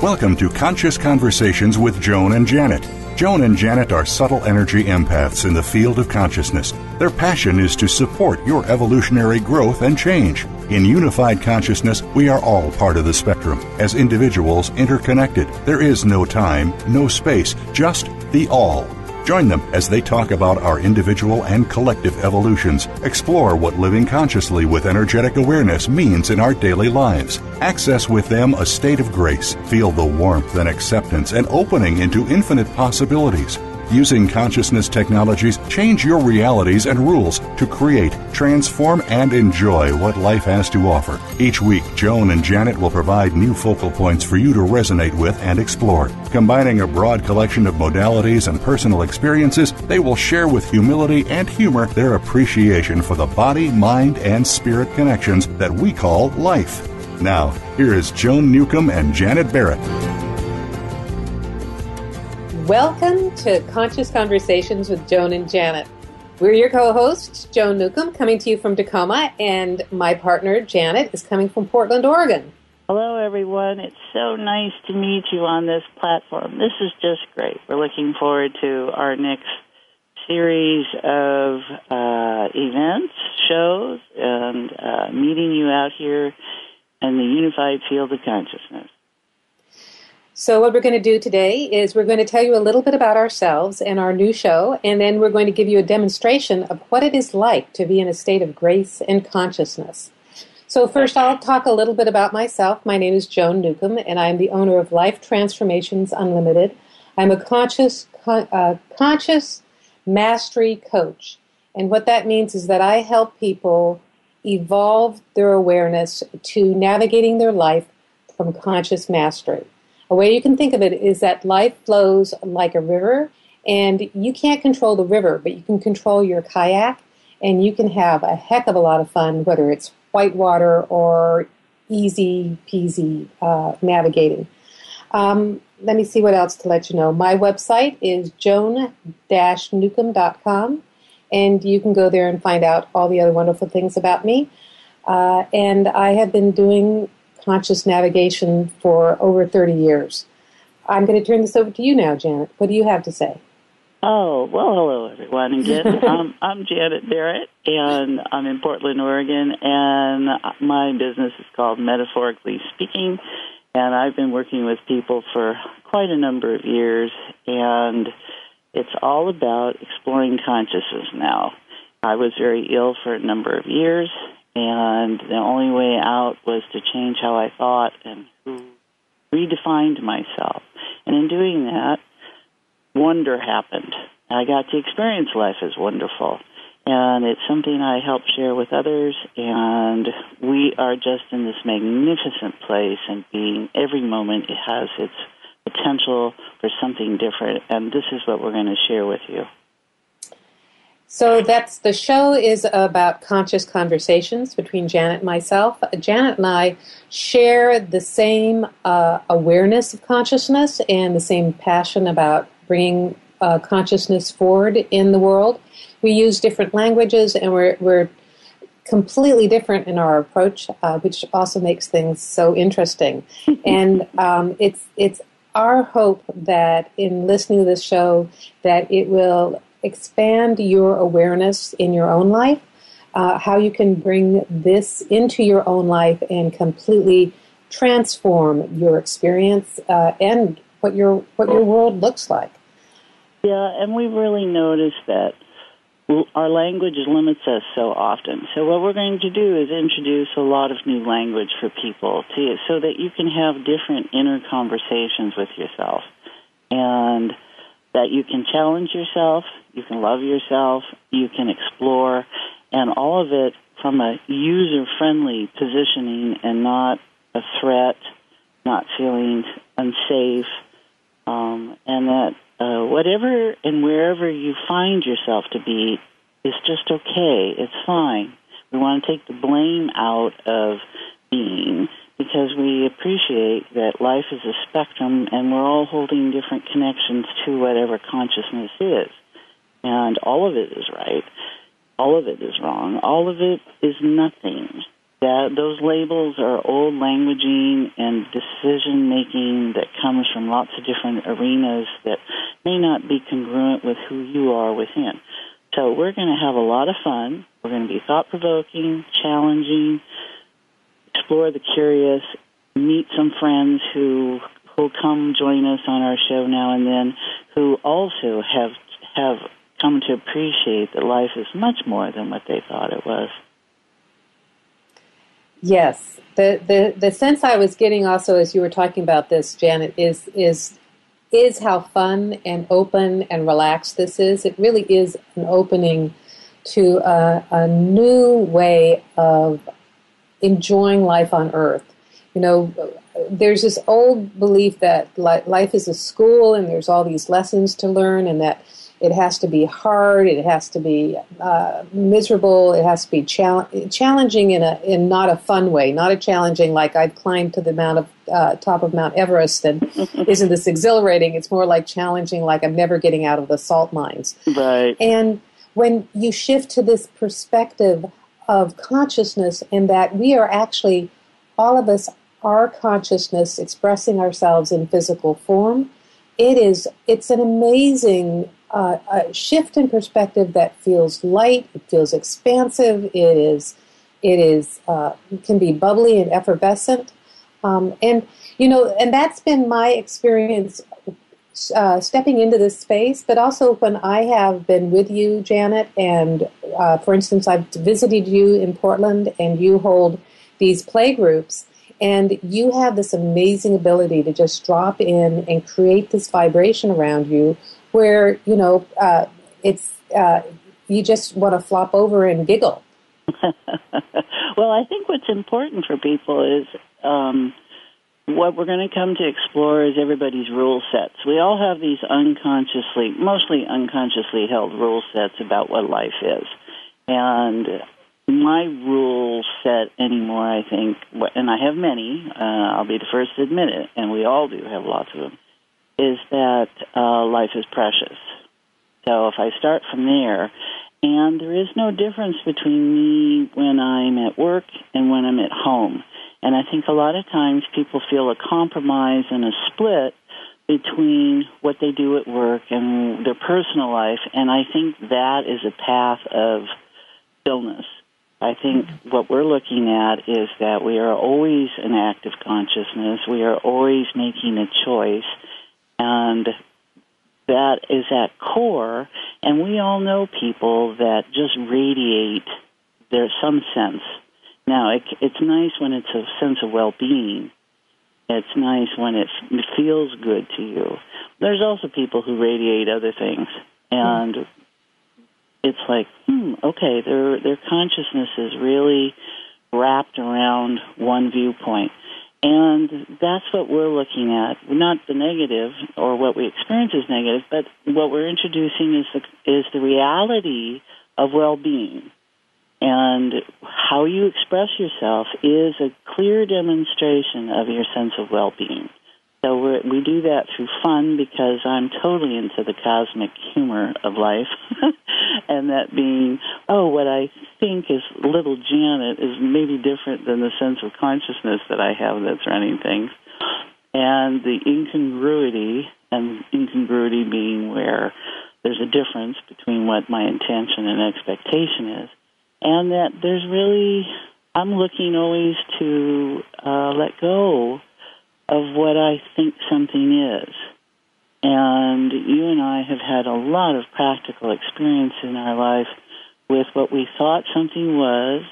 Welcome to Conscious Conversations with Joan and Janet. Joan and Janet are subtle energy empaths in the field of consciousness. Their passion is to support your evolutionary growth and change. In unified consciousness, we are all part of the spectrum. As individuals interconnected, there is no time, no space, just the all. Join them as they talk about our individual and collective evolutions, explore what living consciously with energetic awareness means in our daily lives, access with them a state of grace, feel the warmth and acceptance and opening into infinite possibilities. Using consciousness technologies, change your realities and rules to create, transform, and enjoy what life has to offer. Each week, Joan and Janet will provide new focal points for you to resonate with and explore. Combining a broad collection of modalities and personal experiences, they will share with humility and humor their appreciation for the body, mind, and spirit connections that we call life. Now, here is Joan Newcomb and Janet Barrett. Welcome to Conscious Conversations with Joan and Janet. We're your co-hosts, Joan Newcomb, coming to you from Tacoma, and my partner, Janet, is coming from Portland, Oregon. Hello, everyone. It's so nice to meet you on this platform. This is just great. We're looking forward to our next series of events, shows, and meeting you out here in the unified field of consciousness. So what we're going to do today is we're going to tell you a little bit about ourselves and our new show, and then we're going to give you a demonstration of what it is like to be in a state of grace and consciousness. So first, I'll talk a little bit about myself. My name is Joan Newcomb, and I'm the owner of Life Transformations Unlimited. I'm a conscious mastery coach, and what that means is that I help people evolve their awareness to navigating their life from conscious mastery. A way you can think of it is that life flows like a river, and you can't control the river, but you can control your kayak, and you can have a heck of a lot of fun, whether it's whitewater or easy peasy navigating. Let me see what else to let you know. My website is joan-newcomb.com, and you can go there and find out all the other wonderful things about me. And I have been doing conscious navigation for over 30 years. I'm going to turn this over to you now, Janet. What do you have to say? Oh, well, hello, everyone. Again, I'm Janet Barrett, and I'm in Portland, Oregon, and my business is called Metaphorically Speaking, and I've been working with people for quite a number of years, and it's all about exploring consciousness now. I was very ill for a number of years, and the only way out was to change how I thought and who redefined myself. And in doing that, wonder happened. I got to experience life as wonderful. And it's something I help share with others, and we are just in this magnificent place, and being every moment it has its potential for something different, and this is what we're going to share with you. So the show is about conscious conversations between Janet and myself. Janet and I share the same awareness of consciousness and the same passion about bringing consciousness forward in the world. We use different languages, and we're completely different in our approach, which also makes things so interesting. And it's our hope that in listening to this show that it will expand your awareness in your own life, how you can bring this into your own life and completely transform your experience and what your world looks like. Yeah, and we've really noticed that our language limits us so often. So what we're going to do is introduce a lot of new language for people so that you can have different inner conversations with yourself, and that you can challenge yourself, you can love yourself, you can explore, and all of it from a user-friendly positioning and not a threat, not feeling unsafe, and that whatever and wherever you find yourself to be is just okay. It's fine. We want to take the blame out of being, because we appreciate that life is a spectrum and we're all holding different connections to whatever consciousness is. And all of it is right. All of it is wrong. All of it is nothing. those labels are old languaging and decision-making that comes from lots of different arenas that may not be congruent with who you are within. So we're going to have a lot of fun. We're going to be thought-provoking, challenging, explore the curious, meet some friends who'll come join us on our show now and then, who also have come to appreciate that life is much more than what they thought it was. Yes. The sense I was getting also as you were talking about this, Janet, is how fun and open and relaxed this is. It really is an opening to a new way of enjoying life on Earth. You know, there's this old belief that life is a school and there's all these lessons to learn, and that it has to be hard, it has to be miserable, it has to be challenging in not a fun way, not a challenging like I've climbed to the top of Mount Everest and isn't this exhilarating? It's more like challenging, like I'm never getting out of the salt mines. Right. And when you shift to this perspective of consciousness, and that we are actually, all of us, our consciousness expressing ourselves in physical form, it's an amazing a shift in perspective that feels light, it feels expansive, it can be bubbly and effervescent, and that's been my experience stepping into this space. But also when I have been with you, Janet, and for instance, I've visited you in Portland, and you hold these play groups. And you have this amazing ability to just drop in and create this vibration around you where, it's you just want to flop over and giggle. Well, I think what's important for people is what we're going to come to explore is everybody's rule sets. We all have these mostly unconsciously held rule sets about what life is. And my rule set anymore, I think, and I have many, I'll be the first to admit it, and we all do have lots of them, is that life is precious. So if I start from there, and there is no difference between me when I'm at work and when I'm at home. And I think a lot of times people feel a compromise and a split between what they do at work and their personal life, and I think that is a path of stillness. I think what we're looking at is that we are always an active consciousness. We are always making a choice, and that is at core. And we all know people that just radiate there's some sense. Now, it's nice when it's a sense of well-being. It's nice when it feels good to you. There's also people who radiate other things, and it's like, okay, their consciousness is really wrapped around one viewpoint. And that's what we're looking at, not the negative or what we experience as negative, but what we're introducing is the reality of well-being. And how you express yourself is a clear demonstration of your sense of well-being. So we do that through fun because I'm totally into the cosmic humor of life. And that being, what I think is little Janet is maybe different than the sense of consciousness that I have that's running things. And the incongruity being where there's a difference between what my intention and expectation is. And that there's really, I'm looking always to let go of what I think something is. And you and I have had a lot of practical experience in our life with what we thought something was,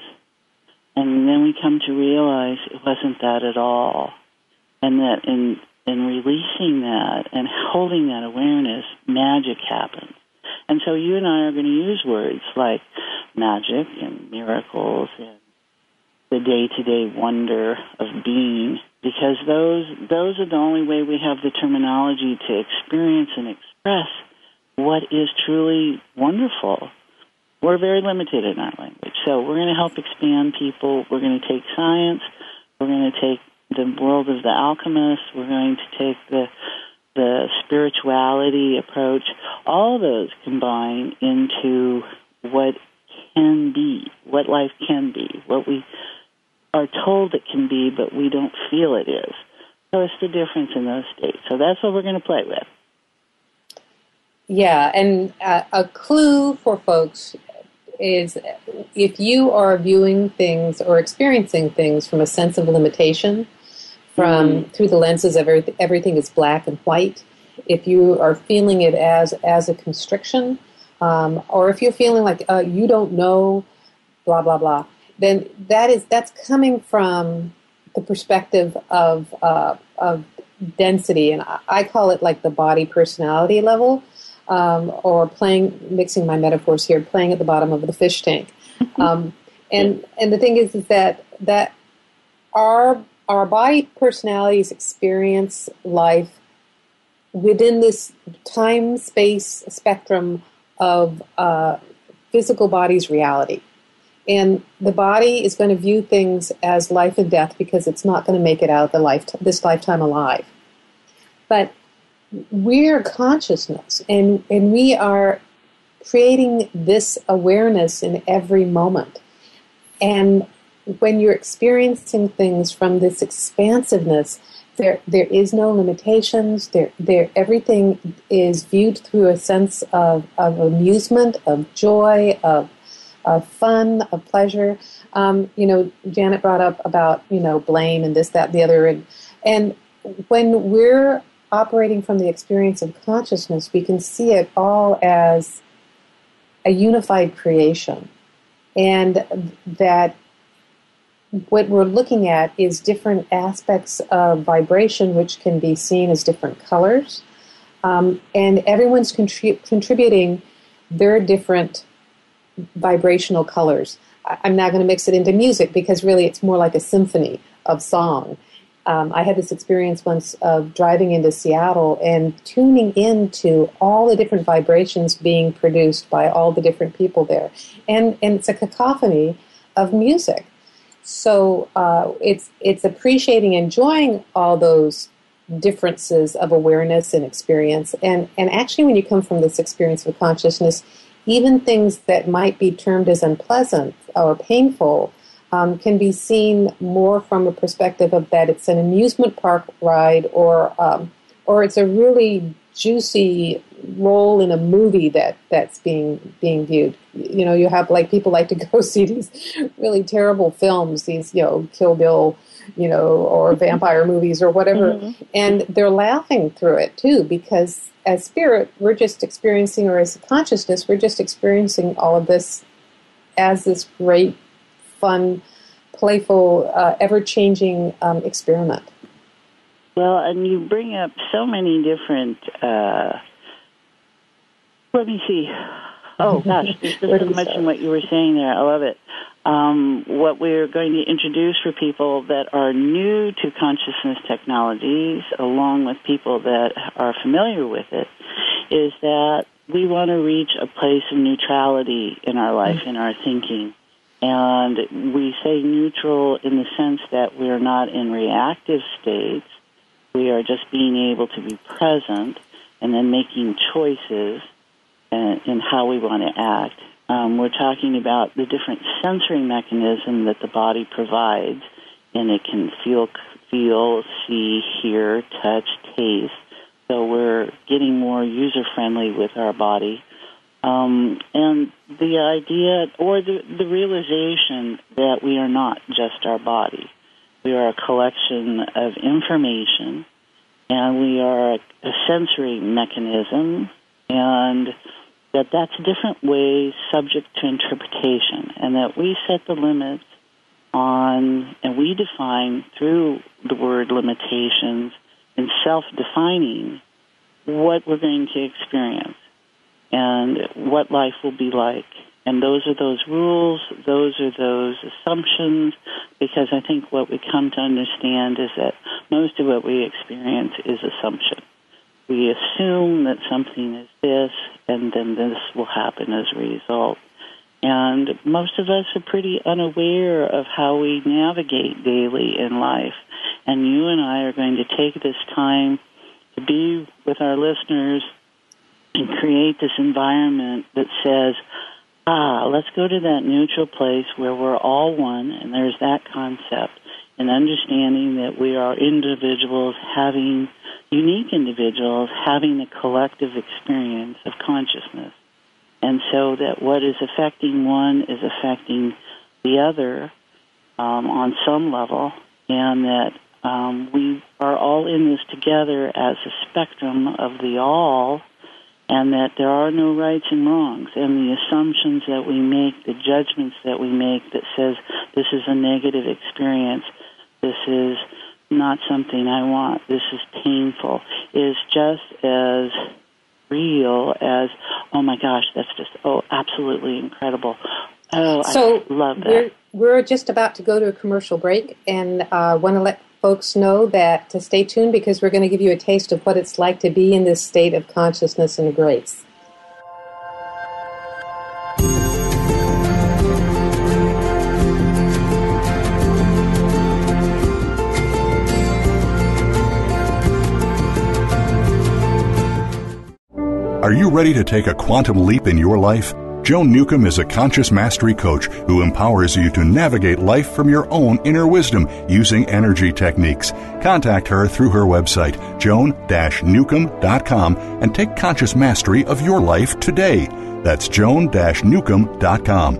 and then we come to realize it wasn't that at all. And that in releasing that and holding that awareness, magic happens. And so you and I are going to use words like magic and miracles and the day-to-day wonder of being, because those are the only way we have the terminology to experience and express what is truly wonderful. We're very limited in our language, so we're going to help expand people. We're going to take science. We're going to take the world of the alchemists. We're going to take the spirituality approach. All those combine into what can be, what life can be, what we are told it can be, but we don't feel it is. So it's the difference in those states. So that's what we're going to play with. Yeah, and a clue for folks is if you are viewing things or experiencing things from a sense of limitation, from through the lenses of everything is black and white, if you are feeling it as a constriction, or if you're feeling like you don't know, blah blah blah, then that's coming from the perspective of density, and I call it like the body personality level, or mixing my metaphors here, playing at the bottom of the fish tank. And the thing is that our body personalities experience life within this time-space spectrum of physical body's reality. And the body is going to view things as life and death because it's not going to make it out of this lifetime alive. But we're consciousness, and we are creating this awareness in every moment. And when you're experiencing things from this expansiveness, there is no limitations. Everything is viewed through a sense of amusement, of joy, of fun, of pleasure. Janet brought up about, blame and this, that, and the other. And when we're operating from the experience of consciousness, we can see it all as a unified creation. And that what we're looking at is different aspects of vibration, which can be seen as different colors. And everyone's contributing their different vibrational colors. I'm not going to mix it into music because really it's more like a symphony of song. I had this experience once of driving into Seattle and tuning into all the different vibrations being produced by all the different people there. And it's a cacophony of music. So it's appreciating, enjoying all those differences of awareness and experience. And actually when you come from this experience of consciousness, even things that might be termed as unpleasant or painful can be seen more from a perspective of that it's an amusement park ride, or it's a really juicy role in a movie that's being viewed. You have people like to go see these really terrible films, these Kill Bill, or vampire movies or whatever, and they're laughing through it too, because as spirit, we're just experiencing, or as consciousness, we're just experiencing all of this as this great, fun, playful, ever-changing experiment. Well, and you bring up so many different, let me see. Oh, gosh, there's so much in what you were saying there. I love it. What we're going to introduce for people that are new to consciousness technologies, along with people that are familiar with it, is that we want to reach a place of neutrality in our life, in our thinking. And we say neutral in the sense that we're not in reactive states. We are just being able to be present and then making choices in how we want to act. We're talking about the different sensory mechanism that the body provides, and it can feel, see, hear, touch, taste. So we're getting more user-friendly with our body. And the idea, or the realization that we are not just our body. We are a collection of information, and we are a sensory mechanism, and that's different ways subject to interpretation, and that we set the limits on, and we define through the word limitations and self-defining what we're going to experience and what life will be like. And those are those rules, those are those assumptions, because I think what we come to understand is that most of what we experience is assumption. We assume that something is this, and then this will happen as a result. And most of us are pretty unaware of how we navigate daily in life. And you and I are going to take this time to be with our listeners and create this environment that says, let's go to that neutral place where we're all one, and there's that concept, and understanding that we are unique individuals having a collective experience of consciousness. And so that what is affecting one is affecting the other on some level, and that we are all in this together as a spectrum of the all, and that there are no rights and wrongs, and the assumptions that we make, the judgments that we make that says this is a negative experience, this is not something I want, this is painful, is just as real as, oh my gosh, that's just, absolutely incredible. So I love that. We're just about to go to a commercial break, and want to let folks know that to stay tuned because we're going to give you a taste of what it's like to be in this state of consciousness and grace. Are you ready to take a quantum leap in your life? Joan Newcomb is a conscious mastery coach who empowers you to navigate life from your own inner wisdom using energy techniques. Contact her through her website, joan-newcomb.com, and take conscious mastery of your life today. That's joan-newcomb.com.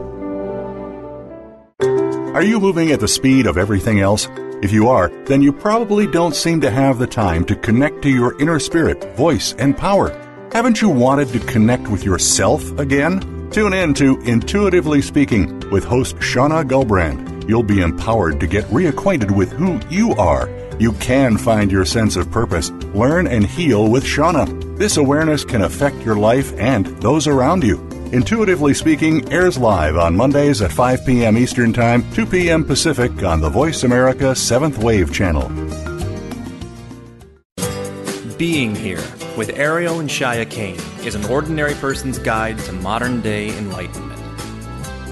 Are you moving at the speed of everything else? If you are, then you probably don't seem to have the time to connect to your inner spirit, voice, and power. Haven't you wanted to connect with yourself again? Tune in to Intuitively Speaking with host Shauna Gulbrand. You'll be empowered to get reacquainted with who you are. You can find your sense of purpose, learn and heal with Shauna. This awareness can affect your life and those around you. Intuitively Speaking airs live on Mondays at 5 p.m. Eastern Time, 2 p.m. Pacific on the Voice America 7th Wave channel. Being Here with Ariel and Shia Kane is an ordinary person's guide to modern-day enlightenment.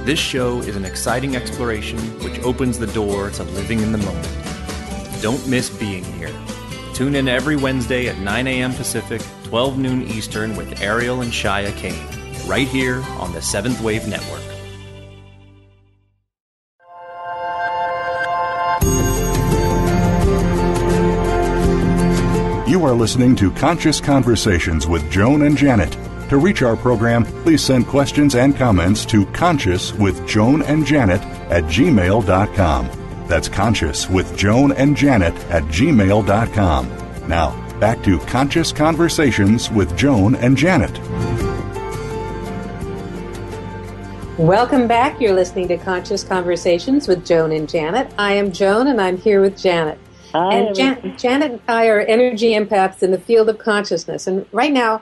This show is an exciting exploration which opens the door to living in the moment. Don't miss Being Here. Tune in every Wednesday at 9 a.m. Pacific, 12 noon Eastern with Ariel and Shia Kane, right here on the 7th Wave Network. You are listening to Conscious Conversations with Joan and Janet. To reach our program, please send questions and comments to consciouswithjoanandjanet@gmail.com. That's consciouswithjoanandjanet@gmail.com. Now, back to Conscious Conversations with Joan and Janet. Welcome back. You're listening to Conscious Conversations with Joan and Janet. I am Joan, and I'm here with Janet. Hi, and Janet and I are energy empaths in the field of consciousness. And right now,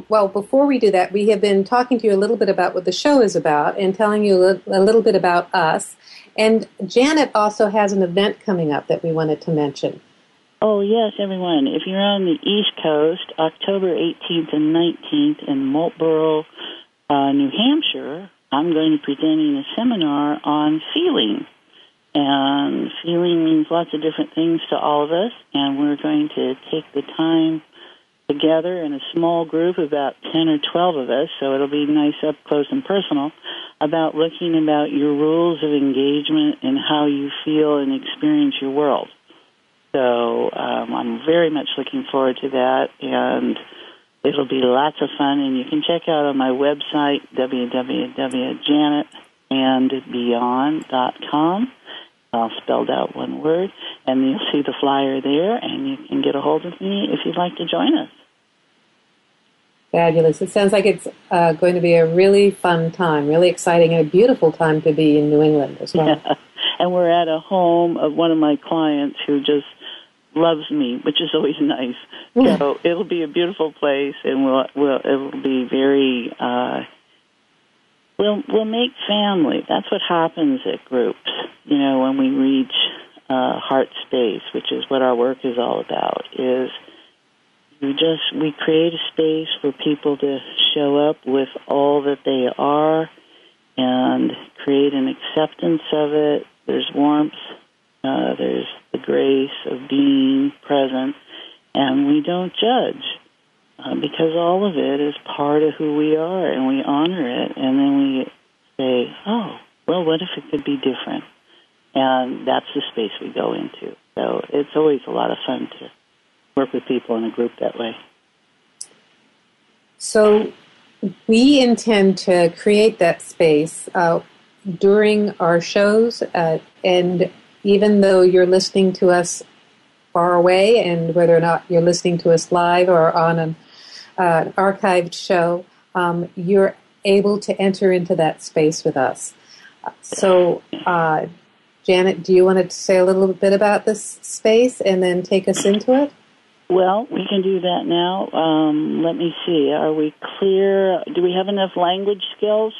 before we do that, we have been talking to you a little bit about what the show is about and telling you a little bit about us. And Janet also has an event coming up that we wanted to mention. Oh, yes, everyone. If you're on the East Coast, October 18th and 19th in Marlborough, New Hampshire, I'm going to be presenting a seminar on feeling. And feeling means lots of different things to all of us, and we're going to take the time together in a small group, about 10 or 12 of us, so it'll be nice up close and personal, about looking about your rules of engagement and how you feel and experience your world. So I'm very much looking forward to that, and it'll be lots of fun, and you can check out on my website, www.janetandbeyond.com. All spelled out one word, and you'll see the flyer there, and you can get a hold of me if you'd like to join us. Fabulous. It sounds like it's going to be a really fun time, really exciting, and a beautiful time to be in New England as well. Yeah. And we're at a home of one of my clients who just loves me, which is always nice. So it'll be a beautiful place, and it'll be very... We'll make family. That's what happens at groups, when we reach heart space, which is what our work is all about, is we create a space for people to show up with all that they are and create an acceptance of it. There's warmth, there's the grace of being present, and we don't judge. because all of it is part of who we are, and we honor it, and then we say, oh, well, what if it could be different? And that's the space we go into. So it's always a lot of fun to work with people in a group that way. So we intend to create that space during our shows, and even though you're listening to us far away, and whether or not you're listening to us live or on an archived show, you're able to enter into that space with us. So, Janet, do you want to say a little bit about this space and then take us into it? Well, we can do that now. Let me see. Are we clear? Do we have enough language skills?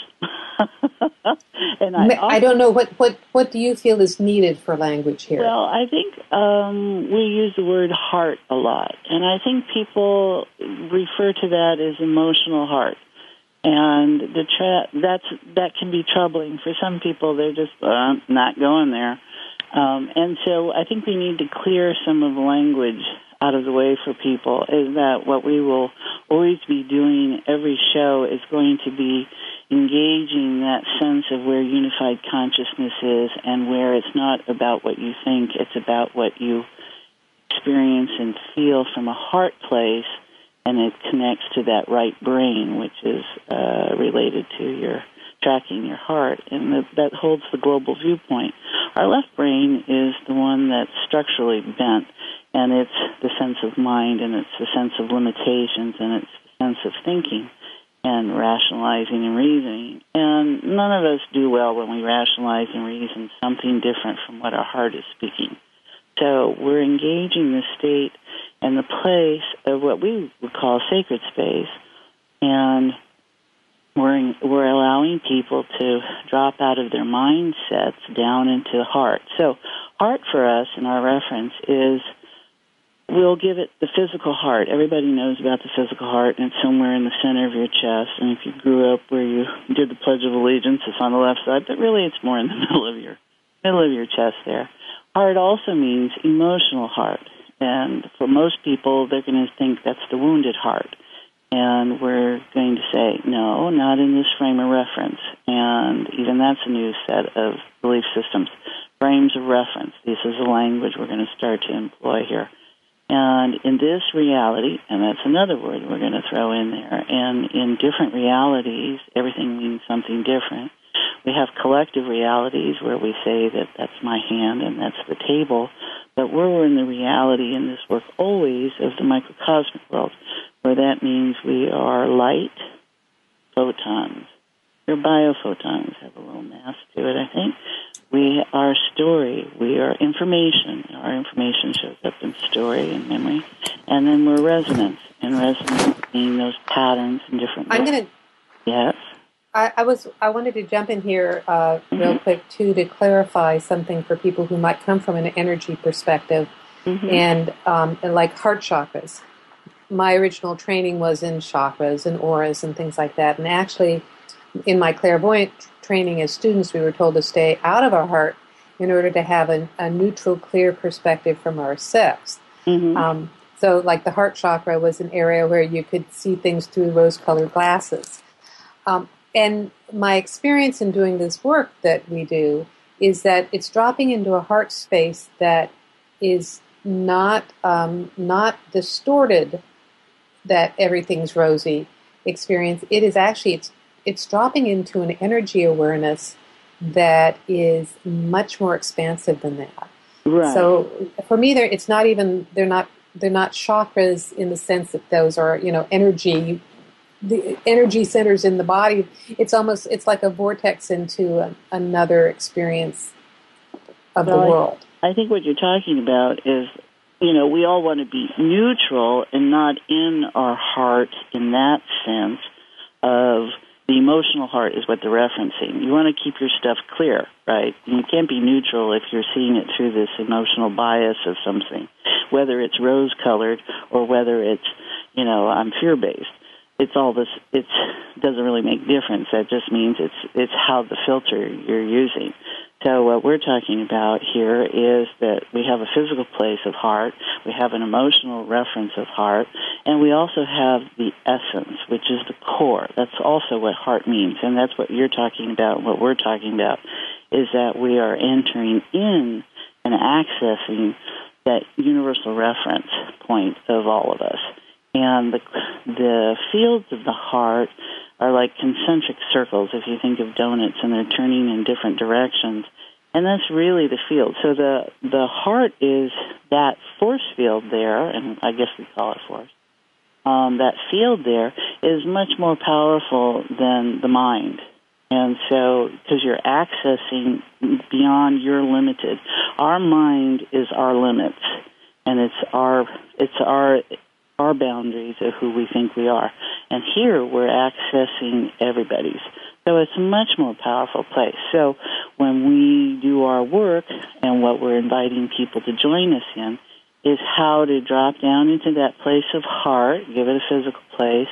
And I don't know. What do you feel is needed for language here? Well, I think we use the word heart a lot, and I think people refer to that as emotional heart. And that can be troubling for some people. They're just not going there. And so I think we need to clear some of the language out of the way for people, is that what we will always be doing every show is going to be engaging that sense of where unified consciousness is, and where it's not about what you think, it's about what you experience and feel from a heart place, and it connects to that right brain, which is related to your tracking your heart, and that holds the global viewpoint. Our left brain is the one that's structurally bent, and it's the sense of mind, and it's the sense of limitations, and it's the sense of thinking and rationalizing and reasoning. And none of us do well when we rationalize and reason something different from what our heart is speaking. So we're engaging the state and the place of what we would call sacred space, and we're allowing people to drop out of their mindsets down into the heart. So heart for us in our reference is, we'll give it the physical heart. Everybody knows about the physical heart, and it's somewhere in the center of your chest. And if you grew up where you did the Pledge of Allegiance, it's on the left side, but really it's more in the middle of your chest there. Heart also means emotional heart. And for most people, they're going to think that's the wounded heart. And we're going to say, no, not in this frame of reference. And even that's a new set of belief systems. Frames of reference. This is the language we're going to start to employ here. And in this reality, and that's another word we're going to throw in there, and in different realities, everything means something different. We have collective realities where we say that that's my hand and that's the table, but we're in the reality in this work always of the microcosmic world, where that means we are light, photons. Your biophotons have a little mass to it, I think. We are story. We are information. Our information shows up in story and memory. And then we're resonance. And resonance being those patterns in different ways. Yes? I wanted to jump in here real quick, too, to clarify something for people who might come from an energy perspective, and like heart chakras. My original training was in chakras and auras and things like that. And actually, in my clairvoyant training as students, we were told to stay out of our heart in order to have a neutral, clear perspective from our sixth. So like the heart chakra was an area where you could see things through rose-colored glasses. And my experience in doing this work that we do is that it's dropping into a heart space that is not distorted, that everything's rosy experience. It is actually, it's dropping into an energy awareness that is much more expansive than that. Right. So for me, they're not chakras in the sense that those are, energy, the energy centers in the body. It's like a vortex into another experience of the world. I think what you're talking about is, we all want to be neutral and not in our heart in that sense of the emotional heart is what they're referencing. You want to keep your stuff clear, right? And you can't be neutral if you're seeing it through this emotional bias of something, whether it's rose-colored or whether it's, I'm fear-based. it's all this. It doesn't really make difference. That just means it's how the filter you're using. So what we're talking about here is that we have a physical place of heart, we have an emotional reference of heart, and we also have the essence, which is the core. That's also what heart means, and that's what you're talking about, what we're talking about, is that we are entering in and accessing that universal reference point of all of us. And the fields of the heart are like concentric circles, if you think of donuts, and they're turning in different directions. And that's really the field. So the heart is that force field there, and I guess we call it force. That field there is much more powerful than the mind. And so, because you're accessing beyond your limited. Our mind is our limits, and it's our boundaries of who we think we are. And here we're accessing everybody's. So it's a much more powerful place. So when we do our work, and what we're inviting people to join us in, is how to drop down into that place of heart, give it a physical place,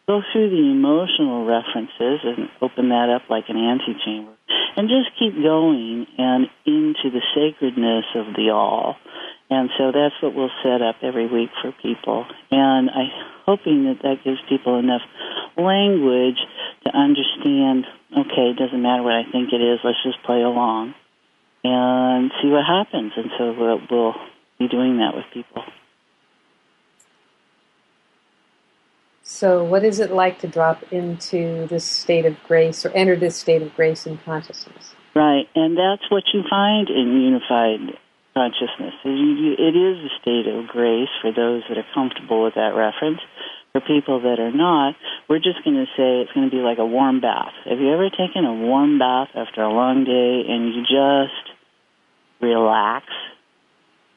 go through the emotional references and open that up like an antechamber, and just keep going and into the sacredness of the all. And so that's what we'll set up every week for people. And I'm hoping that gives people enough language to understand, okay, it doesn't matter what I think it is, let's just play along and see what happens. And so we'll be doing that with people. So what is it like to drop into this state of grace, or enter this state of grace in consciousness? Right, and that's what you find in unified consciousness. It is a state of grace for those that are comfortable with that reference. For people that are not, we're just going to say it's going to be like a warm bath. Have you ever taken a warm bath after a long day and you just relax?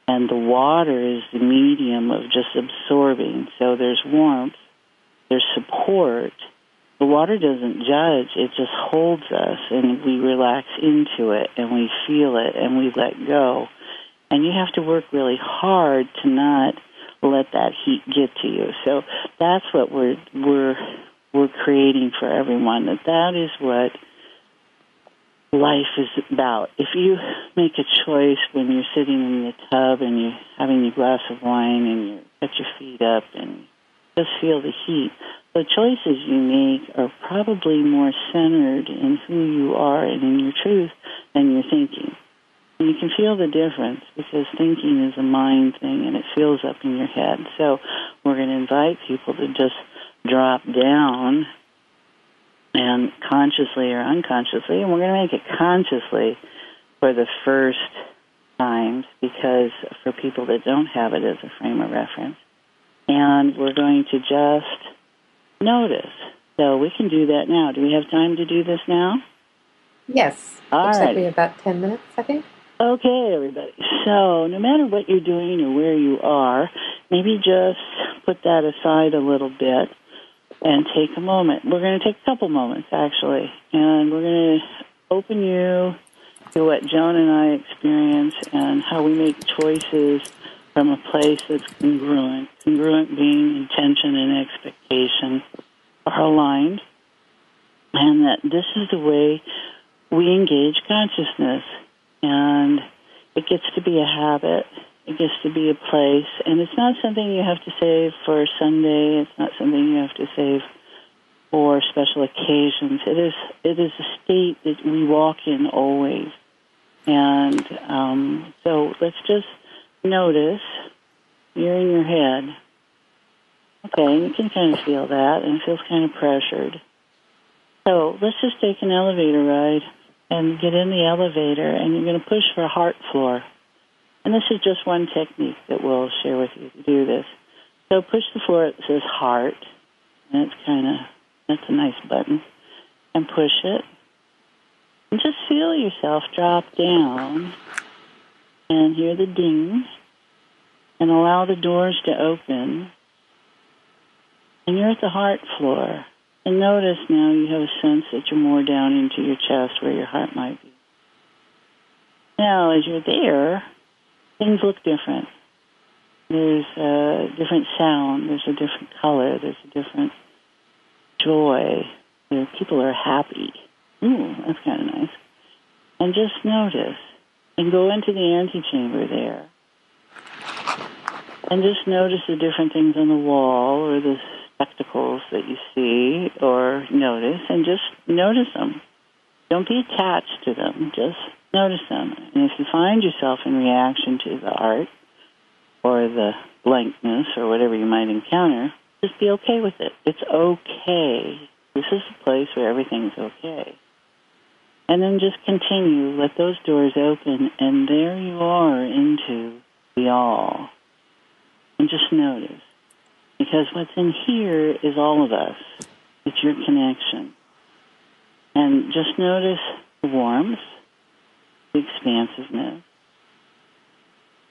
And the water is the medium of just absorbing. So there's warmth, there's support. The water doesn't judge, it just holds us, and we relax into it, and we feel it, and we let go. And you have to work really hard to not let that heat get to you. So that's what we're creating for everyone. That is what life is about. If you make a choice when you're sitting in the tub and you're having your glass of wine and you put your feet up and just feel the heat, the choices you make are probably more centered in who you are and in your truth than your thinking. And you can feel the difference because thinking is a mind thing and it fills up in your head. So we're going to invite people to just drop down, and consciously or unconsciously, and we're going to make it consciously for the first times, because for people that don't have it as a frame of reference. And we're going to just notice. So we can do that now. Do we have time to do this now? Yes. All Looks right. like we have about 10 minutes, I think. Okay, everybody. So no matter what you're doing or where you are, maybe just put that aside a little bit and take a moment. We're going to take a couple moments, actually, and we're going to open you to what Joan and I experience and how we make choices from a place that's congruent. Congruent being intention and expectation are aligned, and that this is the way we engage consciousness. And it gets to be a habit. It gets to be a place. And it's not something you have to save for Sunday. It's not something you have to save for special occasions. It is a state that we walk in always. And so let's just notice you're in your head. Okay, you can kind of feel that, and it feels kind of pressured. So let's just take an elevator ride and get in the elevator, and you're going to push for heart floor. And this is just one technique that we'll share with you to do this. So push the floor that says heart, and that's a nice button, and push it. And just feel yourself drop down and hear the ding, and allow the doors to open. And you're at the heart floor. And notice now you have a sense that you're more down into your chest where your heart might be. Now, as you're there, things look different. There's a different sound. There's a different color. There's a different joy, where people are happy. Ooh, that's kind of nice. And just notice, and go into the antechamber there, and just notice the different things on the wall or the spectacles that you see or notice, and just notice them. Don't be attached to them. Just notice them. And if you find yourself in reaction to the art or the blankness or whatever you might encounter, just be okay with it. It's okay. This is a place where everything's okay. And then just continue. Let those doors open, and there you are into the all. And just notice. Because what's in here is all of us. It's your connection. And just notice the warmth, the expansiveness,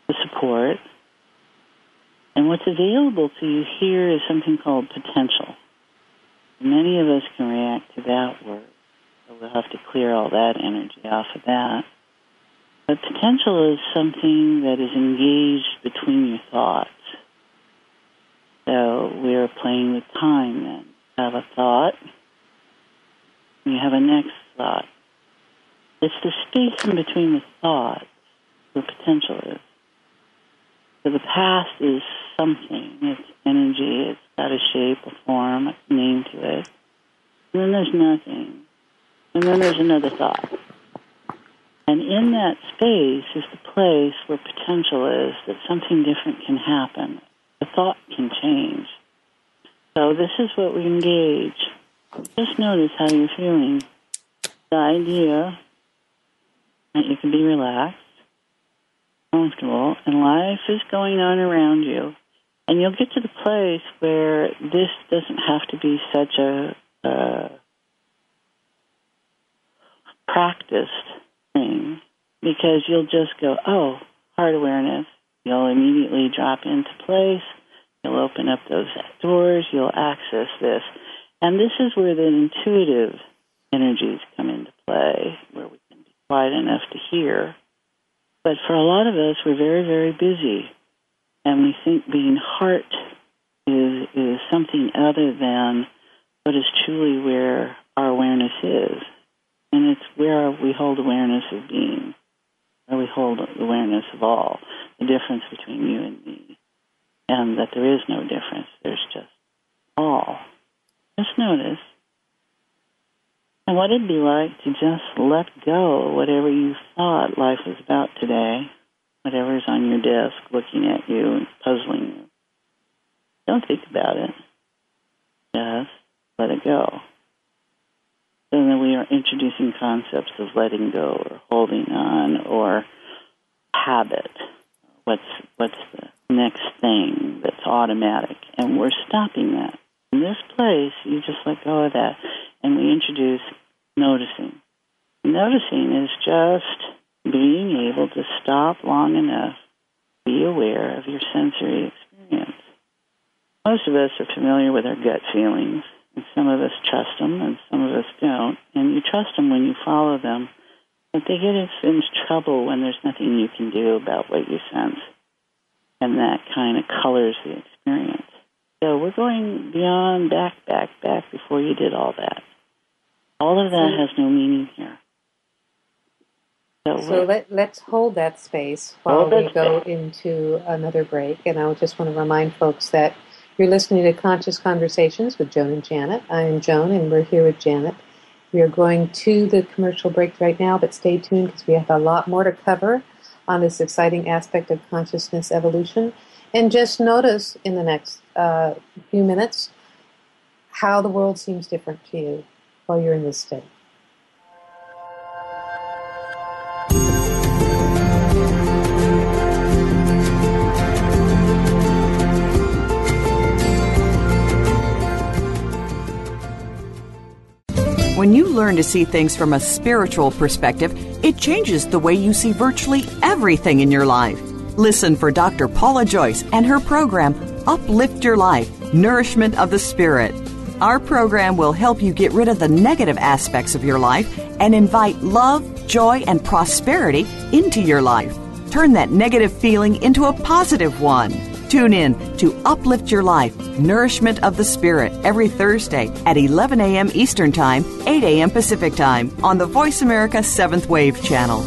the support. And what's available to you here is something called potential. Many of us can react to that word. So we'll have to clear all that energy off of that. But potential is something that is engaged between your thoughts. So we're playing with time then. You have a thought, you have a next thought. It's the space in between the thoughts where potential is. So the past is something. It's energy. It's got a shape, a form, a name to it. And then there's nothing. And then there's another thought. And in that space is the place where potential is, that something different can happen. The thought can change. So this is what we engage. Just notice how you're feeling. The idea that you can be relaxed, comfortable, and life is going on around you. And you'll get to the place where this doesn't have to be such a practiced thing, because you'll just go, oh, heart awareness. You'll immediately drop into place. You'll open up those doors. You'll access this. And this is where the intuitive energies come into play, where we can be quiet enough to hear. But for a lot of us, we're very, very busy. And we think being heart is something other than what is truly where our awareness is. And it's where we hold awareness of being, where we hold awareness of all, the difference between you and me, and that there is no difference. There's just all. Just notice. And what it'd be like to just let go whatever you thought life was about today, whatever's on your desk looking at you and puzzling you. Don't think about it. Just let it go. So then we are introducing concepts of letting go or holding on or habit. What's the next thing that's automatic? And we're stopping that. In this place, you just let go of that, and we introduce noticing. Noticing is just being able to stop long enough, be aware of your sensory experience. Most of us are familiar with our gut feelings, and some of us trust them, and some of us don't. And you trust them when you follow them, but they get in trouble when there's nothing you can do about what you sense. And that kind of colors the experience. So we're going beyond back before you did all that. All of that has no meaning here. So let's hold that space while we go into another break. And I just want to remind folks that you're listening to Conscious Conversations with Joan and Janet. I am Joan, and we're here with Janet. We are going to the commercial break right now, but stay tuned because we have a lot more to cover on this exciting aspect of consciousness evolution. And just notice in the next few minutes how the world seems different to you while you're in this state. When you learn to see things from a spiritual perspective, it changes the way you see virtually everything in your life. Listen for Dr. Paula Joyce and her program, Uplift Your Life, Nourishment of the Spirit. Our program will help you get rid of the negative aspects of your life and invite love, joy, and prosperity into your life. Turn that negative feeling into a positive one. Tune in to Uplift Your Life, Nourishment of the Spirit, every Thursday at 11 a.m. Eastern Time, 8 a.m. Pacific Time on the Voice America 7th Wave channel.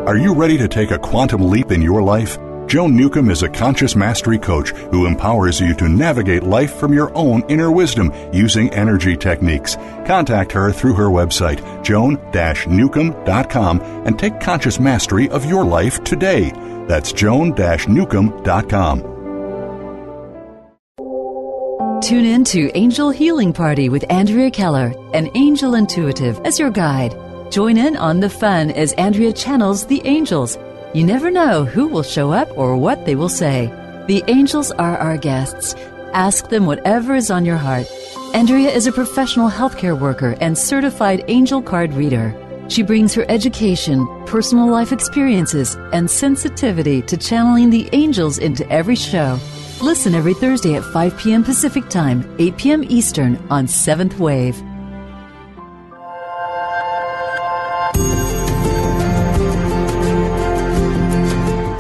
Are you ready to take a quantum leap in your life? Joan Newcomb is a conscious mastery coach who empowers you to navigate life from your own inner wisdom using energy techniques. Contact her through her website, joan-newcomb.com, and take conscious mastery of your life today. That's joan-newcomb.com. Tune in to Angel Healing Party with Andrea Keller, an angel intuitive, as your guide. Join in on the fun as Andrea channels the angels. You never know who will show up or what they will say. The angels are our guests. Ask them whatever is on your heart. Andrea is a professional healthcare worker and certified angel card reader. She brings her education, personal life experiences, and sensitivity to channeling the angels into every show. Listen every Thursday at 5 p.m. Pacific Time, 8 p.m. Eastern on 7th Wave.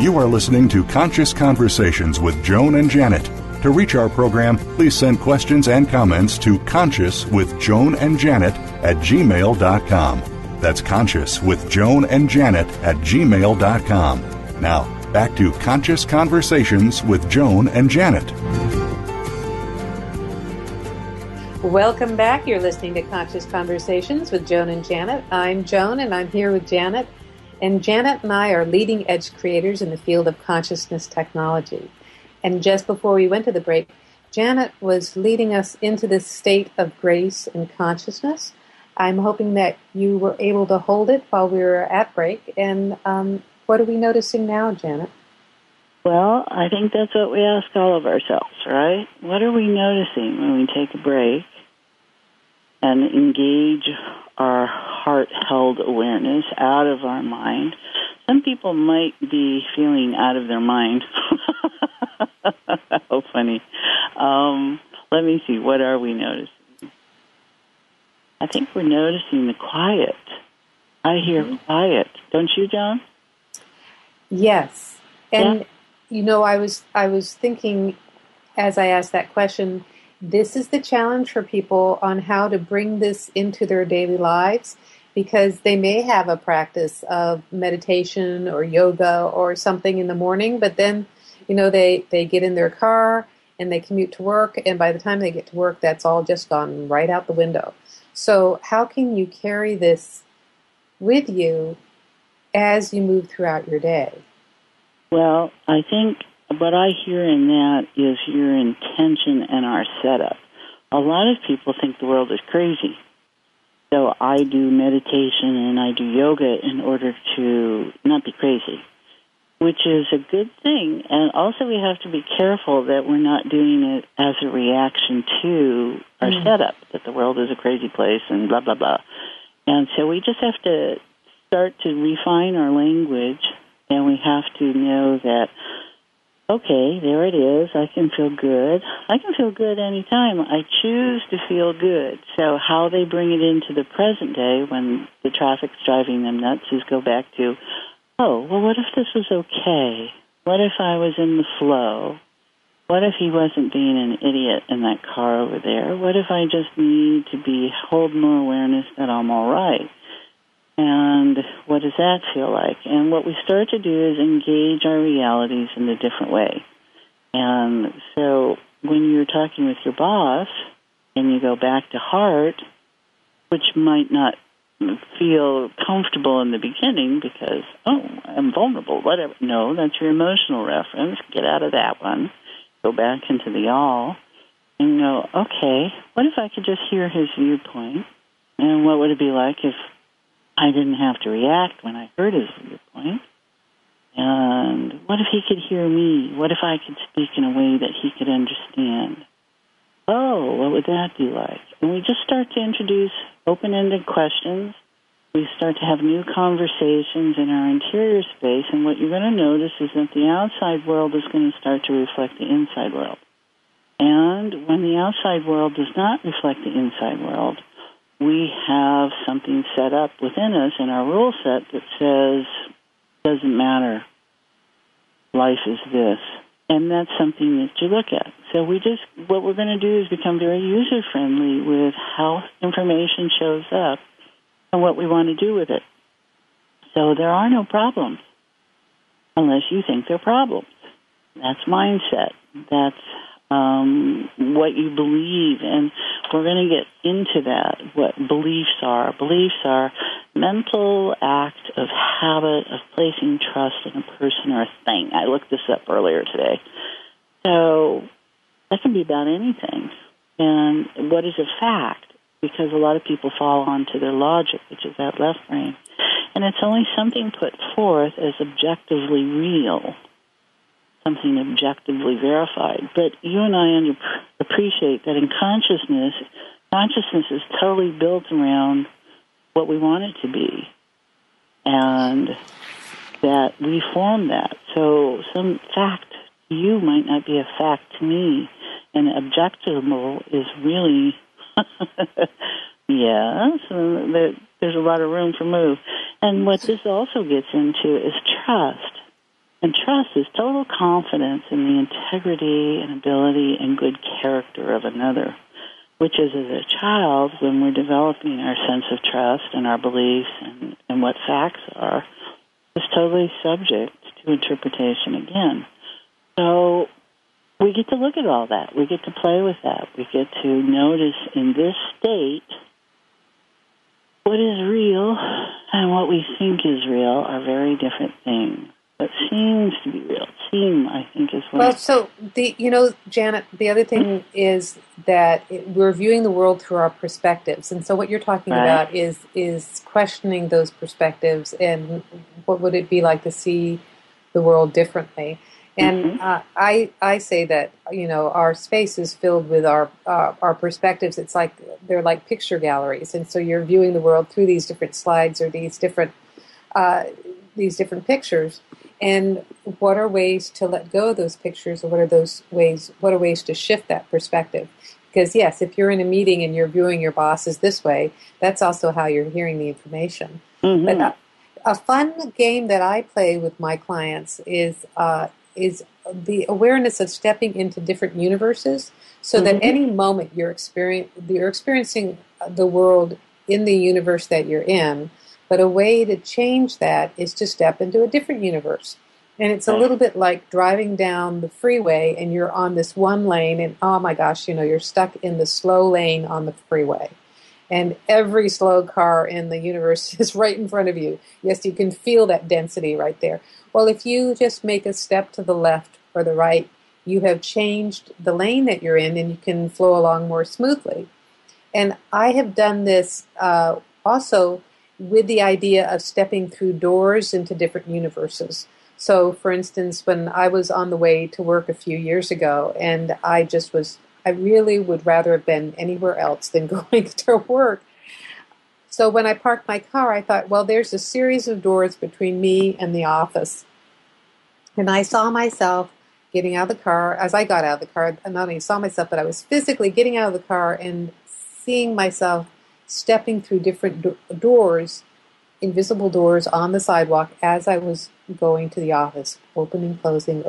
You are listening to Conscious Conversations with Joan and Janet. To reach our program, please send questions and comments to consciouswithjoanandjanet@gmail.com. That's consciouswithjoanandjanet@gmail.com. Now, back to Conscious Conversations with Joan and Janet. Welcome back. You're listening to Conscious Conversations with Joan and Janet. I'm Joan, and I'm here with Janet. And Janet and I are leading edge creators in the field of consciousness technology. And just before we went to the break, Janet was leading us into this state of grace and consciousness. I'm hoping that you were able to hold it while we were at break. And what are we noticing now, Janet? Well, I think that's what we ask all of ourselves, right? What are we noticing when we take a break and engage our heart-held awareness out of our mind? Some people might be feeling out of their mind. How funny. Let me see. What are we noticing? I think we're noticing the quiet. I hear quiet. Don't you, John? Yes. And, you know, I was thinking as I asked that question, this is the challenge for people on how to bring this into their daily lives, because they may have a practice of meditation or yoga or something in the morning, but then, you know, they get in their car and they commute to work, and by the time they get to work, that's all just gone right out the window. So how can you carry this with you as you move throughout your day? Well, I think what I hear in that is your intention and our setup. A lot of people think the world is crazy. So I do meditation and I do yoga in order to not be crazy, which is a good thing. And also we have to be careful that we're not doing it as a reaction to our setup, that the world is a crazy place and blah, blah, blah. And so we just have to start to refine our language, and we have to know that, okay, there it is. I can feel good. I can feel good anytime. I choose to feel good. So how they bring it into the present day when the traffic's driving them nuts is go back to, oh, well, what if this was okay? What if I was in the flow? What if he wasn't being an idiot in that car over there? What if I just need to hold more awareness that I'm all right? And what does that feel like? And what we start to do is engage our realities in a different way. And so when you're talking with your boss and you go back to heart, which might not feel comfortable in the beginning because, oh, I'm vulnerable, whatever. No, that's your emotional reference. Get out of that one. Go back into the all and go, okay, what if I could just hear his viewpoint? And what would it be like if I didn't have to react when I heard his viewpoint? And what if he could hear me? What if I could speak in a way that he could understand? Oh, what would that be like? And we just start to introduce open-ended questions. We start to have new conversations in our interior space, and what you're going to notice is that the outside world is going to start to reflect the inside world. And when the outside world does not reflect the inside world, we have something set up within us in our rule set that says, doesn't matter. life is this. And that's something that you look at. So what we're going to do is become very user-friendly with how information shows up and what we want to do with it. So there are no problems unless you think they're problems. That's mindset. That's what you believe, and we're going to get into that, what beliefs are. Beliefs are mental act of habit of placing trust in a person or a thing. I looked this up earlier today. So that can be about anything. And what is a fact? Because a lot of people fall onto their logic, which is that left brain. And it's only something put forth as objectively real, something objectively verified. But you and I appreciate that in consciousness is totally built around what we want it to be, and that we form that. So some fact to you might not be a fact to me, and objectable is really, yes, there's a lot of room for move. And what this also gets into is trust. And trust is total confidence in the integrity and ability and good character of another, which is, as a child, when we're developing our sense of trust and our beliefs and what facts are, is totally subject to interpretation again. So we get to look at all that. We get to play with that. We get to notice in this state what is real and what we think is real are very different things. What seems to be real. I think, is what... Well, so, Janet, the other thing is that we're viewing the world through our perspectives. And so what you're talking about is questioning those perspectives and what would it be like to see the world differently. And I say that, our space is filled with our perspectives. It's like they're like picture galleries. And so you're viewing the world through these different slides or these different pictures. And what are ways to let go of those pictures, or what are ways to shift that perspective? Because yes, if you're in a meeting and you're viewing your bosses this way, that's also how you're hearing the information. Mm-hmm. But a fun game that I play with my clients is the awareness of stepping into different universes, so that any moment you're experiencing the world in the universe that you're in. But a way to change that is to step into a different universe. And it's a little bit like driving down the freeway and you're on this one lane and, oh my gosh, you're stuck in the slow lane on the freeway. And every slow car in the universe is right in front of you. Yes, you can feel that density right there. Well, if you just make a step to the left or the right, you have changed the lane that you're in and you can flow along more smoothly. And I have done this also with the idea of stepping through doors into different universes. So, for instance, when I was on the way to work a few years ago, and I really would rather have been anywhere else than going to work. So when I parked my car, I thought, well, there's a series of doors between me and the office. And I saw myself getting out of the car. As I got out of the car, I not only saw myself, but I was physically getting out of the car and seeing myself stepping through different doors, invisible doors on the sidewalk as I was going to the office, opening, closing.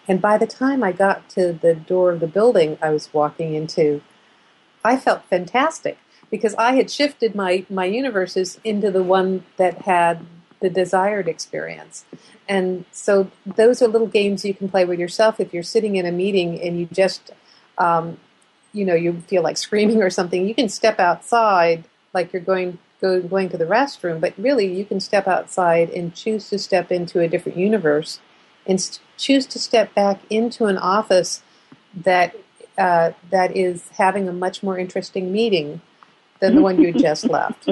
And by the time I got to the door of the building I was walking into, I felt fantastic because I had shifted my universes into the one that had the desired experience. And so those are little games you can play with yourself if you're sitting in a meeting and you just... you feel like screaming or something, you can step outside like you're going to the restroom, but really you can step outside and choose to step into a different universe and choose to step back into an office that is having a much more interesting meeting than the one you just left.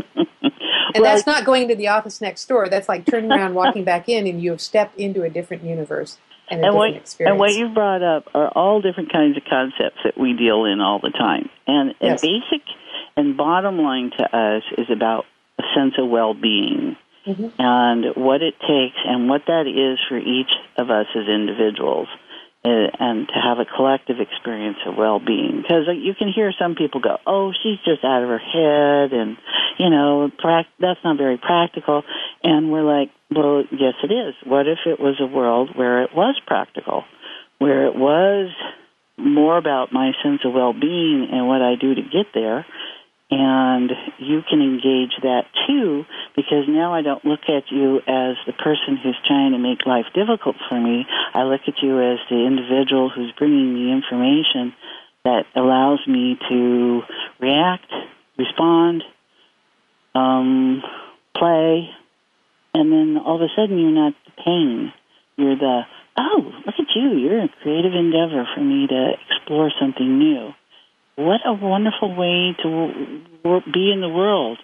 And that's not going to the office next door. That's like turning around, walking back in, and you have stepped into a different universe. And what you brought up are all different kinds of concepts that we deal in all the time. And basic and bottom line to us is about a sense of well-being and what it takes and what that is for each of us as individuals. and to have a collective experience of well-being. Because you can hear some people go, oh, she's just out of her head, and, that's not very practical. And we're like, well, yes, it is. What if it was a world where it was practical, where it was more about my sense of well-being and what I do to get there, and you can engage that too, because now I don't look at you as the person who's trying to make life difficult for me. I look at you as the individual who's bringing me information that allows me to react, respond, play, and then all of a sudden you're not the pain. You're the, oh, look at you. You're a creative endeavor for me to explore something new. What a wonderful way to be in the world,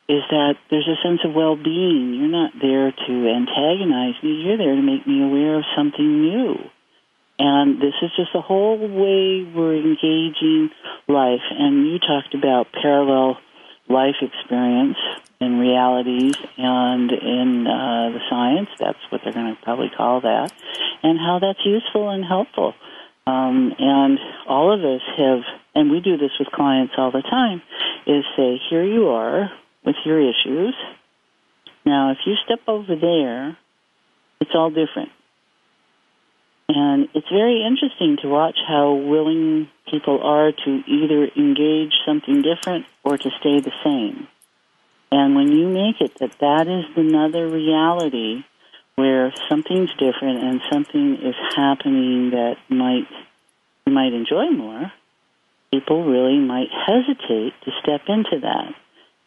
is that there's a sense of well-being. You're not there to antagonize me. You're there to make me aware of something new. And this is just the whole way we're engaging life. And you talked about parallel life experience in realities and in the science. That's what they're going to probably call that. And how that's useful and helpful. And all of us have, and we do this with clients all the time, is say, here you are with your issues. Now, if you step over there, it's all different. And it's very interesting to watch how willing people are to either engage something different or to stay the same. And when you make it that is another reality where something's different and something is happening that you might enjoy more, people really might hesitate to step into that.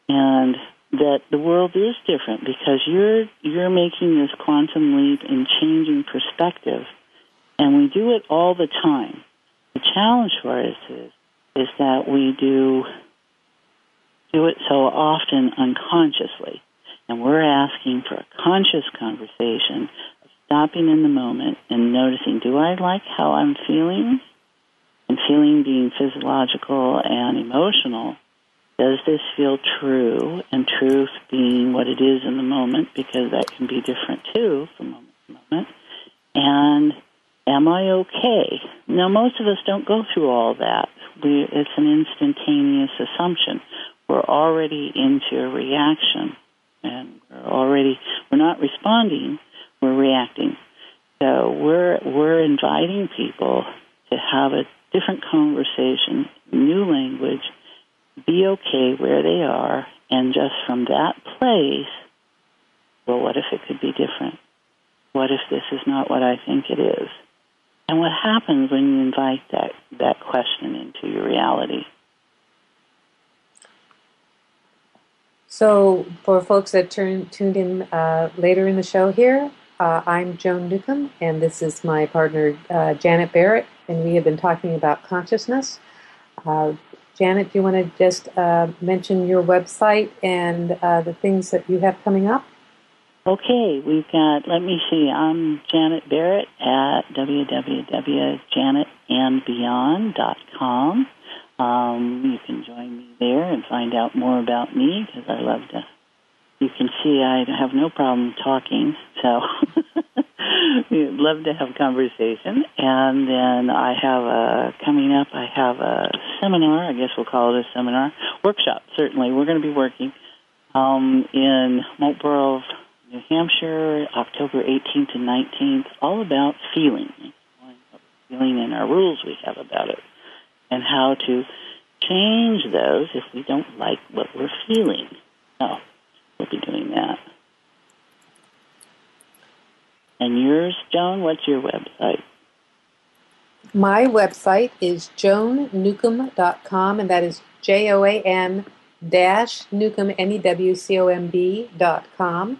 And that the world is different because you're making this quantum leap in changing perspective. And we do it all the time. The challenge for us is that we do it so often unconsciously. And we're asking for a conscious conversation of stopping in the moment and noticing, do I like how I'm feeling? And feeling being physiological and emotional. Does this feel true? And truth being what it is in the moment, because that can be different too from moment to moment. And am I okay? Now, most of us don't go through all that. It's an instantaneous assumption. We're already into a reaction. And we're not responding, we're reacting. So we're inviting people to have a different conversation, new language, be okay where they are, and just from that place, well, what if it could be different? What if this is not what I think it is? And what happens when you invite that question into your reality? So for folks that tuned in later in the show here, I'm Joan Newcomb, and this is my partner, Janet Barrett, and we have been talking about consciousness. Janet, do you want to just mention your website and the things that you have coming up? Okay, we've got, let me see, I'm Janet Barrett at www.janetandbeyond.com. You can join me there and find out more about me, because I love to. You can see I have no problem talking, so love to have conversation. And then I have coming up, I have a seminar, I guess we'll call it a seminar, workshop, certainly. We're going to be working in Marlborough, New Hampshire, October 18th and 19th, all about feeling, feeling and our rules we have about it, and how to change those if we don't like what we're feeling. So we'll be doing that. And yours, Joan, what's your website? My website is joannewcomb.com, and that is JOAN-Newcomb, NEWCOMB.com.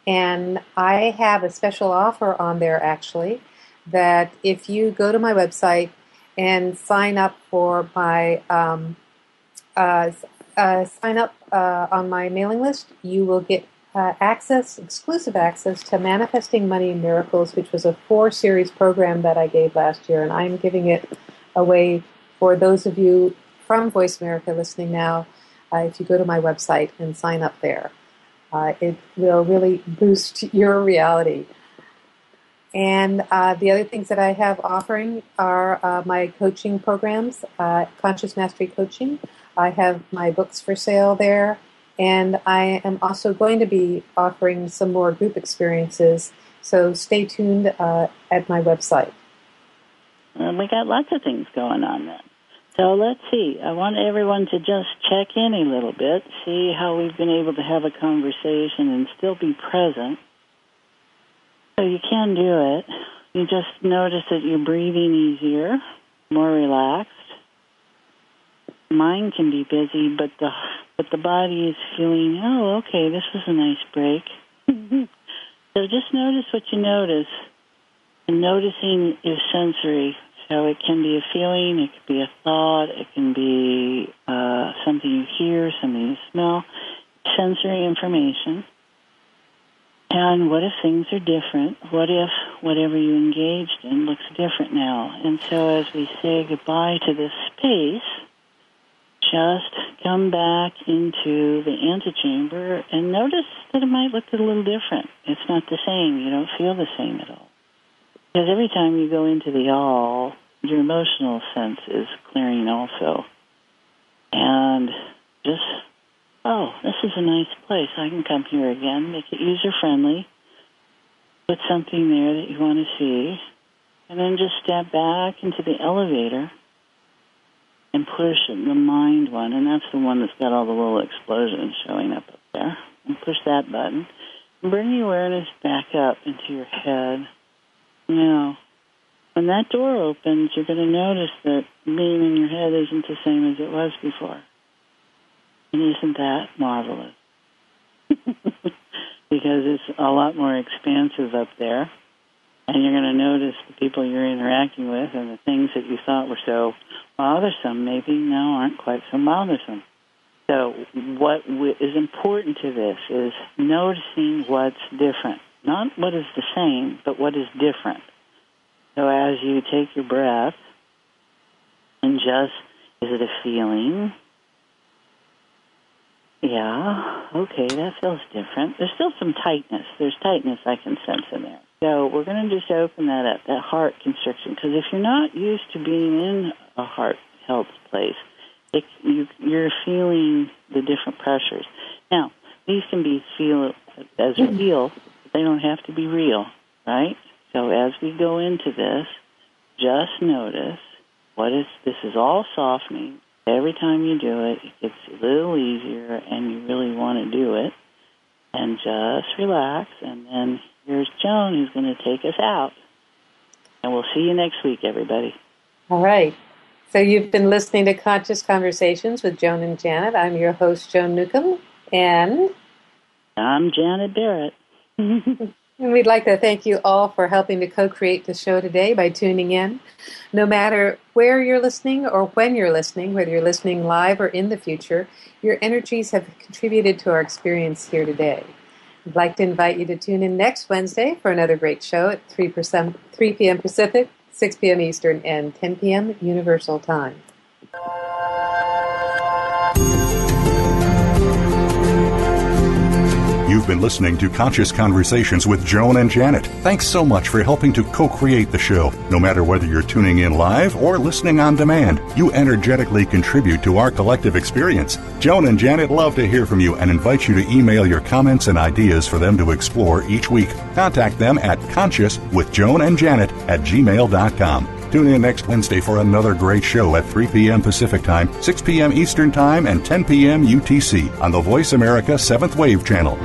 And I have a special offer on there, actually, that if you go to my website and sign up for my on my mailing list, you will get exclusive access to Manifesting Money Miracles, which was a 4-series program that I gave last year, and I'm giving it away for those of you from Voice America listening now. If you go to my website and sign up there, it will really boost your reality. And the other things that I have offering are my coaching programs, Conscious Mastery Coaching. I have my books for sale there. And I am also going to be offering some more group experiences. So stay tuned at my website. Well, we got lots of things going on then. So let's see. I want everyone to just check in a little bit, see how we've been able to have a conversation and still be present. So you can do it. You just notice that you're breathing easier, more relaxed. Mind can be busy, but the body is feeling, oh, okay, this was a nice break. So just notice what you notice. And noticing is sensory. So it can be a feeling, it could be a thought, it can be something you hear, something you smell. Sensory information. And what if things are different? What if whatever you engaged in looks different now? And so as we say goodbye to this space, just come back into the antechamber and notice that it might look a little different. It's not the same. You don't feel the same at all. Because every time you go into the all, your emotional sense is clearing also. And just, oh, this is a nice place. I can come here again. Make it user-friendly. Put something there that you want to see. And then just step back into the elevator and push the mind one. And that's the one that's got all the little explosions showing up there. And push that button. And bring the awareness back up into your head. Now, when that door opens, you're going to notice that being in your head isn't the same as it was before. And isn't that marvelous? Because it's a lot more expansive up there. And you're going to notice the people you're interacting with and the things that you thought were so bothersome maybe now aren't quite so bothersome. So what is important to this is noticing what's different. Not what is the same, but what is different. So as you take your breath and just, is it a feeling? Yeah, okay, that feels different. There's still some tightness. There's tightness I can sense in there. So we're going to just open that up, that heart constriction. Because if you're not used to being in a heart health place, you're feeling the different pressures. Now, these can be feel as real, but they don't have to be real, right? So as we go into this, just notice this is all softening. Every time you do it, it gets a little easier, and you really want to do it. And just relax, and then here's Joan who's going to take us out. And we'll see you next week, everybody. All right. So you've been listening to Conscious Conversations with Joan and Janet. I'm your host, Joan Newcomb, and I'm Janet Barrett. And we'd like to thank you all for helping to co-create the show today by tuning in. No matter where you're listening or when you're listening, whether you're listening live or in the future, your energies have contributed to our experience here today. I'd like to invite you to tune in next Wednesday for another great show at 3 p.m. Pacific, 6 p.m. Eastern, and 10 p.m. Universal Time. You've been listening to Conscious Conversations with Joan and Janet. Thanks so much for helping to co-create the show. No matter whether you're tuning in live or listening on demand, you energetically contribute to our collective experience. Joan and Janet love to hear from you and invite you to email your comments and ideas for them to explore each week. Contact them at consciouswithjoanandjanet@gmail.com. Tune in next Wednesday for another great show at 3 p.m. Pacific Time, 6 p.m. Eastern Time, and 10 p.m. UTC on the Voice America 7th Wave Channel.